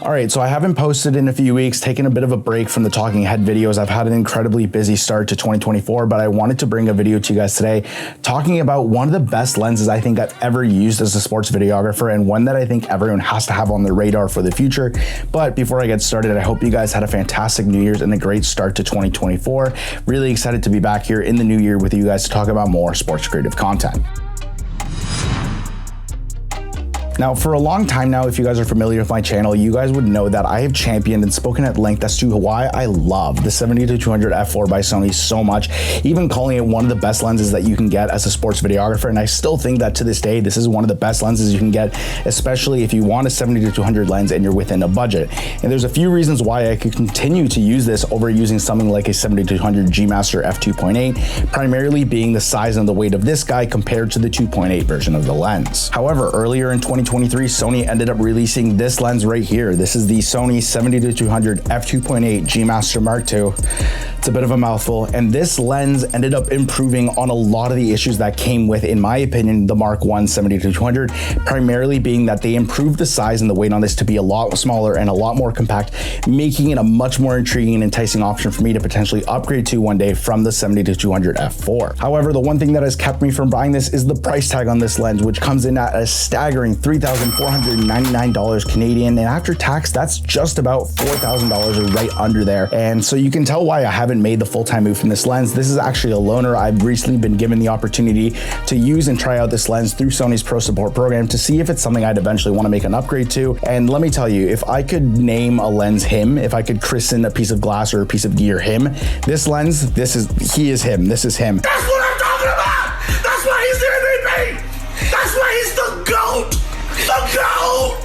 All right, so I haven't posted in a few weeks, taking a bit of a break from the talking head videos. I've had an incredibly busy start to 2024, but I wanted to bring a video to you guys today talking about one of the best lenses I think I've ever used as a sports videographer, and one that I think everyone has to have on their radar for the future. But before I get started, I hope you guys had a fantastic New Year's and a great start to 2024. Really excited to be back here in the new year with you guys to talk about more sports creative content. Now, for a long time now, if you guys are familiar with my channel, you guys would know that I have championed and spoken at length as to why I love the 70-200 f4 by Sony so much, even calling it one of the best lenses that you can get as a sports videographer. And I still think that to this day, this is one of the best lenses you can get, especially if you want a 70-200 lens and you're within a budget. And there's a few reasons why I could continue to use this over using something like a 70-200 G Master f2.8, primarily being the size and the weight of this guy compared to the 2.8 version of the lens. However, earlier in 2023, Sony ended up releasing this lens right here. This is the Sony 70-200 f2.8 G Master Mark II. It's a bit of a mouthful, and this lens ended up improving on a lot of the issues that came with, in my opinion, the Mark I 70-200, primarily being that they improved the size and the weight on this to be a lot smaller and a lot more compact, making it a much more intriguing and enticing option for me to potentially upgrade to one day from the 70-200 f4. However, the one thing that has kept me from buying this is the price tag on this lens, which comes in at a staggering $3,499 Canadian, and after tax, that's just about $4,000 or right under there. And so you can tell why I haven't made the full-time move from this lens. This is actually a loaner. I've recently been given the opportunity to use and try out this lens through Sony's Pro Support program to see if it's something I'd eventually want to make an upgrade to. And let me tell you, if I could name a lens him, if I could christen a piece of glass or a piece of gear him, this lens, he is him. This is him. That's what I'm talking about! That's why he's the MVP! That's why he's the GOAT! The GOAT!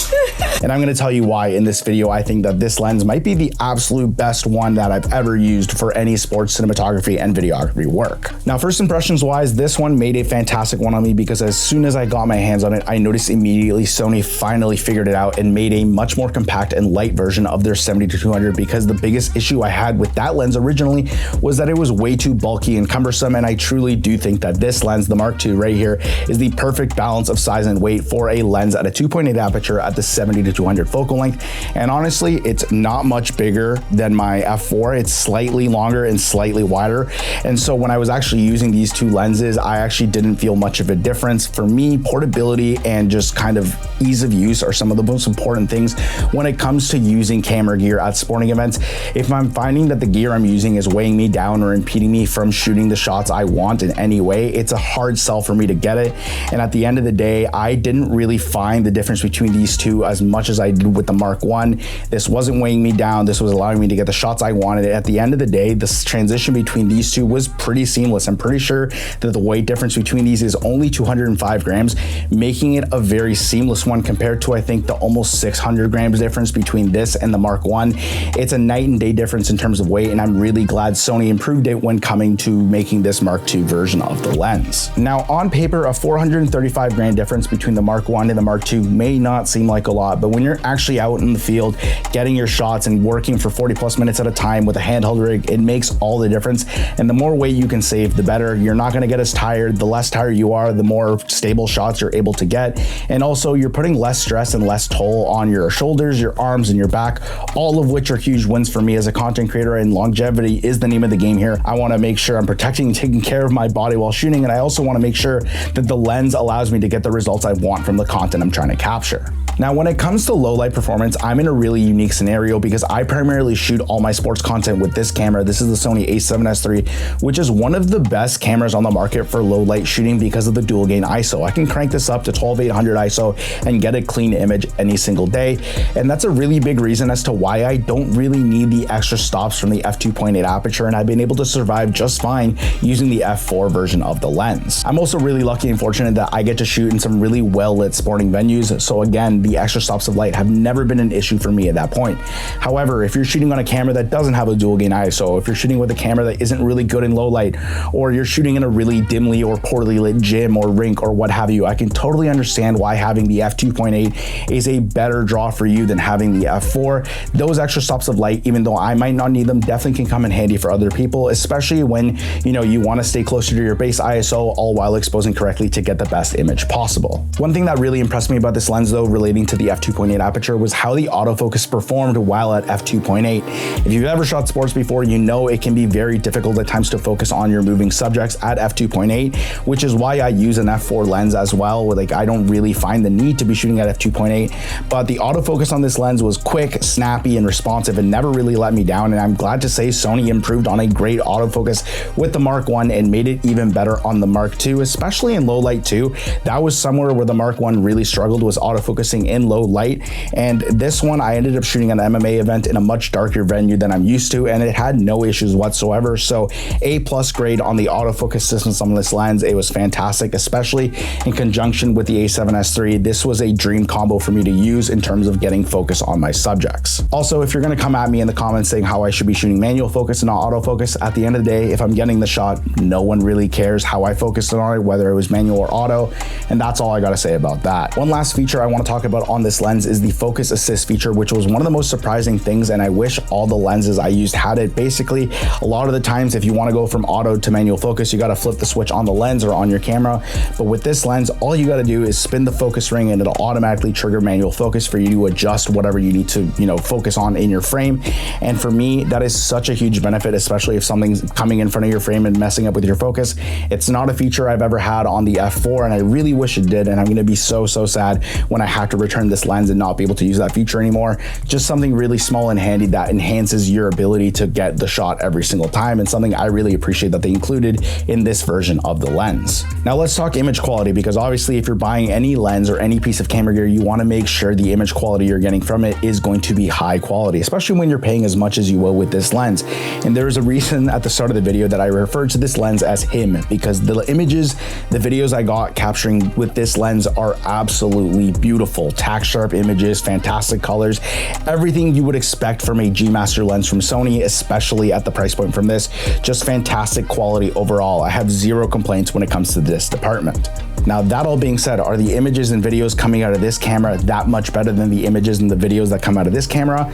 And I'm going to tell you why in this video. I think that this lens might be the absolute best one that I've ever used for any sports cinematography and videography work. Now, first impressions wise, this one made a fantastic one on me because as soon as I got my hands on it, I noticed immediately Sony finally figured it out and made a much more compact and light version of their 70-200, because the biggest issue I had with that lens originally was that it was way too bulky and cumbersome. And I truly do think that this lens, the Mark II right here, is the perfect balance of size and weight for a lens at a 2.8 aperture at the 70-200 focal length. And honestly, it's not much bigger than my f4. It's slightly longer and slightly wider. And so when I was actually using these two lenses, I actually didn't feel much of a difference. For me, portability and just kind of ease of use are some of the most important things when it comes to using camera gear at sporting events. If I'm finding that the gear I'm using is weighing me down or impeding me from shooting the shots I want in any way, it's a hard sell for me to get it. And at the end of the day, I didn't really find the difference between these two as much as I did with the Mark I. This wasn't weighing me down. This was allowing me to get the shots I wanted. At the end of the day, this transition between these two was pretty seamless. I'm pretty sure that the weight difference between these is only 205 grams, making it a very seamless one compared to, I think, the almost 600 grams difference between this and the Mark I. It's a night and day difference in terms of weight, and I'm really glad Sony improved it when coming to making this Mark II version of the lens. Now, on paper, a 435 gram difference between the Mark I and the Mark II may not seem like a lot, but when you're actually out in the field getting your shots and working for 40+ minutes at a time with a handheld rig, it makes all the difference. And the more weight you can save, the better. You're not going to get as tired. The less tired you are, the more stable shots you're able to get. And also, you're putting less stress and less toll on your shoulders, your arms, and your back, all of which are huge wins for me as a content creator. And longevity is the name of the game here. I want to make sure I'm protecting and taking care of my body while shooting, and I also want to make sure that the lens allows me to get the results I want from the content I'm trying to capture. Now, when it comes to low light performance, I'm in a really unique scenario because I primarily shoot all my sports content with this camera. This is the Sony a7S III, which is one of the best cameras on the market for low light shooting because of the dual gain ISO. I can crank this up to 12,800 ISO and get a clean image any single day. And that's a really big reason as to why I don't really need the extra stops from the f2.8 aperture, and I've been able to survive just fine using the f4 version of the lens. I'm also really lucky and fortunate that I get to shoot in some really well lit sporting venues. So again, the extra stops of light have never been an issue for me at that point. However, if you're shooting on a camera that doesn't have a dual gain ISO, if you're shooting with a camera that isn't really good in low light, or you're shooting in a really dimly or poorly lit gym or rink or what have you, I can totally understand why having the f2.8 is a better draw for you than having the f4. Those extra stops of light, even though I might not need them, definitely can come in handy for other people, especially when you want to stay closer to your base ISO, all while exposing correctly to get the best image possible. One thing that really impressed me about this lens though, relating leading to the f2.8 aperture was how the autofocus performed while at f2.8. If you've ever shot sports before, you know it can be very difficult at times to focus on your moving subjects at f2.8, which is why I use an f4 lens as well. Like, I don't really find the need to be shooting at f2.8, but the autofocus on this lens was quick, snappy, and responsive and never really let me down. And I'm glad to say Sony improved on a great autofocus with the Mark I and made it even better on the Mark II, especially in low light too. That was somewhere where the Mark I really struggled, was autofocusing in low light. And this one, I ended up shooting an MMA event in a much darker venue than I'm used to, and it had no issues whatsoever. So A+ grade on the autofocus system on this lens. It was fantastic, especially in conjunction with the A7S III. This was a dream combo for me to use in terms of getting focus on my subjects. Also, if you're gonna come at me in the comments saying how I should be shooting manual focus and not autofocus, at the end of the day, if I'm getting the shot, no one really cares how I focused on it, whether it was manual or auto, and that's all I gotta say about that. One last feature I wanna talk about on this lens is the focus assist feature, which was one of the most surprising things, and I wish all the lenses I used had it. Basically, a lot of the times, if you wanna go from auto to manual focus, you gotta flip the switch on the lens or on your camera, but with this lens, all you gotta do is spin the focus ring and it'll automatically trigger manual focus for you to adjust whatever you need to, focus on in your frame. And for me, that is such a huge benefit, especially if something's coming in front of your frame and messing up with your focus. It's not a feature I've ever had on the f4, and I really wish it did, and I'm gonna be so sad when I have to return this lens and not be able to use that feature anymore. Just something really small and handy that enhances your ability to get the shot every single time, and something I really appreciate that they included in this version of the lens. Now let's talk image quality, because obviously if you're buying any lens or any piece of camera gear, you wanna make sure the image quality you're getting from it is going to be high quality, especially when you're paying as much as you will with this lens. And there is a reason at the start of the video that I referred to this lens as him, because the images, the videos I got capturing with this lens are absolutely beautiful. Tack sharp images, fantastic colors, everything you would expect from a G Master lens from Sony, especially at the price point from this. Just fantastic quality overall. I have zero complaints when it comes to this department. Now, that all being said, are the images and videos coming out of this camera that much better than the images and the videos that come out of this camera?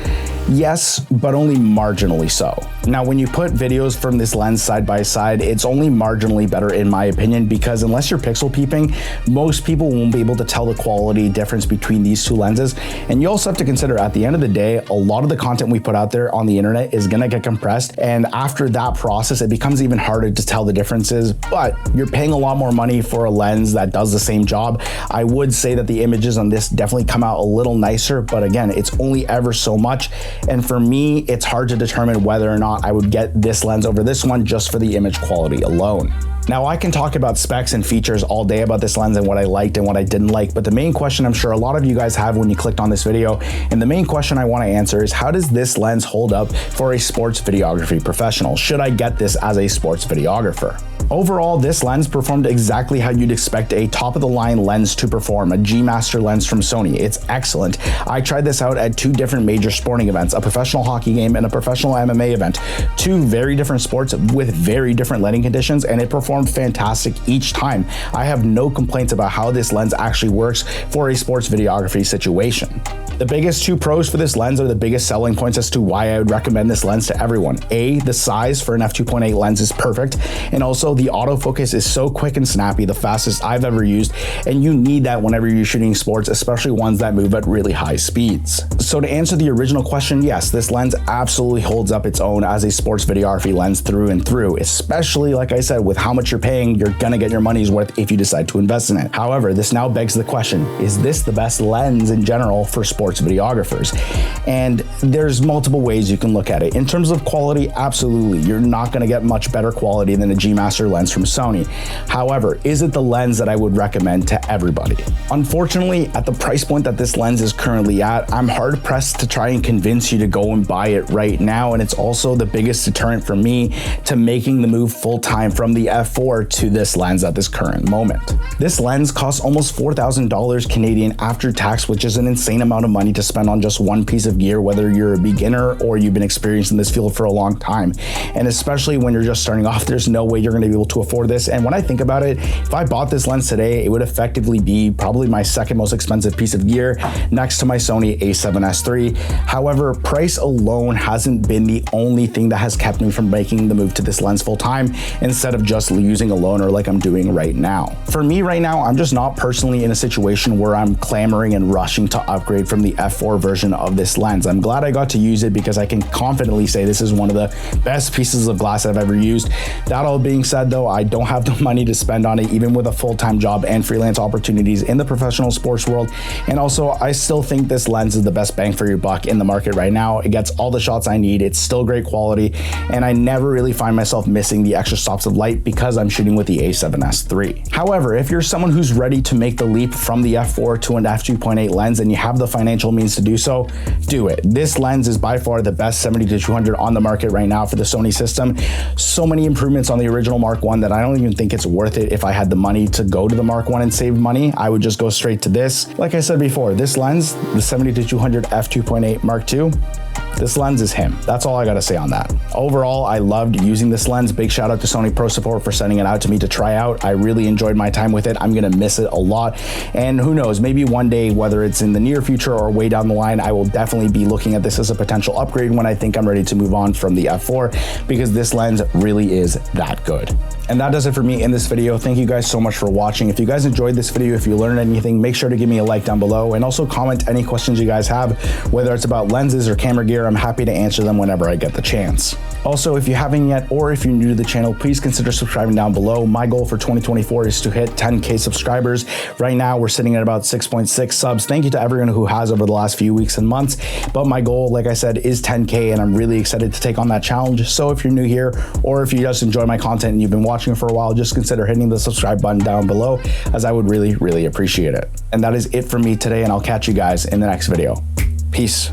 Yes, but only marginally so. Now, when you put videos from this lens side by side, it's only marginally better in my opinion, because unless you're pixel peeping, most people won't be able to tell the quality difference between these two lenses. And you also have to consider, at the end of the day, a lot of the content we put out there on the internet is gonna get compressed. And after that process, it becomes even harder to tell the differences, but you're paying a lot more money for a lens that does the same job. I would say that the images on this definitely come out a little nicer, but again, it's only ever so much. And for me, it's hard to determine whether or not I would get this lens over this one just for the image quality alone. Now, I can talk about specs and features all day about this lens and what I liked and what I didn't like, but the main question I'm sure a lot of you guys have when you clicked on this video, and the main question I want to answer is, how does this lens hold up for a sports videography professional? Should I get this as a sports videographer? Overall, this lens performed exactly how you'd expect a top-of-the-line lens to perform, a G Master lens from Sony. It's excellent. I tried this out at two different major sporting events, a professional hockey game and a professional MMA event. Two very different sports with very different lighting conditions, and it performed fantastic each time. I have no complaints about how this lens actually works for a sports videography situation. The biggest two pros for this lens are the biggest selling points as to why I would recommend this lens to everyone. A, the size for an f2.8 lens is perfect, and also the autofocus is so quick and snappy, the fastest I've ever used, and you need that whenever you're shooting sports, especially ones that move at really high speeds. So to answer the original question, yes, this lens absolutely holds up its own as a sports videography lens through and through, especially, like I said, with how much you're paying, you're gonna get your money's worth if you decide to invest in it. However, this now begs the question, is this the best lens in general for sports videographers? And there's multiple ways you can look at it. In terms of quality, absolutely, you're not gonna get much better quality than a G Master lens from Sony. However, is it the lens that I would recommend to everybody? Unfortunately, at the price point that this lens is currently at, I'm hard pressed to try and convince you to go and buy it right now, and it's also the biggest deterrent for me to making the move full-time from the f4 to this lens at this current moment. This lens costs almost $4,000 Canadian after tax, which is an insane amount of money to spend on just one piece of gear, whether you're a beginner or you've been experienced in this field for a long time. And especially when you're just starting off, there's no way you're gonna be able to afford this. And when I think about it, if I bought this lens today, it would effectively be probably my second most expensive piece of gear next to my Sony A7S III. However, price alone hasn't been the only thing that has kept me from making the move to this lens full time instead of just leaving using a loaner like I'm doing right now. For me right now, I'm just not personally in a situation where I'm clamoring and rushing to upgrade from the f4 version of this lens. I'm glad I got to use it because I can confidently say this is one of the best pieces of glass I've ever used. That all being said though, I don't have the money to spend on it even with a full-time job and freelance opportunities in the professional sports world. And also, I still think this lens is the best bang for your buck in the market right now. It gets all the shots I need, it's still great quality, and I never really find myself missing the extra stops of light because I'm shooting with the A7S III. However, if you're someone who's ready to make the leap from the f4 to an f2.8 lens and you have the financial means to do so, do it. This lens is by far the best 70-200 on the market right now for the Sony system. So many improvements on the original Mark I that I don't even think it's worth it. If I had the money to go to the Mark I and save money, I would just go straight to this. Like I said before, this lens, the 70-200 f2.8 Mark II, this lens is him. That's all I gotta say on that. Overall, I loved using this lens. Big shout out to Sony Pro Support for sending it out to me to try out. I really enjoyed my time with it. I'm gonna miss it a lot. And who knows, maybe one day, whether it's in the near future or way down the line, I will definitely be looking at this as a potential upgrade when I think I'm ready to move on from the f4, because this lens really is that good. And that does it for me in this video. Thank you guys so much for watching. If you guys enjoyed this video, if you learned anything, make sure to give me a like down below, and also comment any questions you guys have, whether it's about lenses or camera gear. I'm happy to answer them whenever I get the chance. Also, if you haven't yet, or if you're new to the channel, please consider subscribing down below. My goal for 2024 is to hit 10K subscribers. Right now, we're sitting at about 6.6 subs. Thank you to everyone who has over the last few weeks and months. But my goal, like I said, is 10K, and I'm really excited to take on that challenge. So if you're new here, or if you just enjoy my content and you've been watching for a while, just consider hitting the subscribe button down below, as I would really, really appreciate it. And that is it for me today, and I'll catch you guys in the next video. Peace.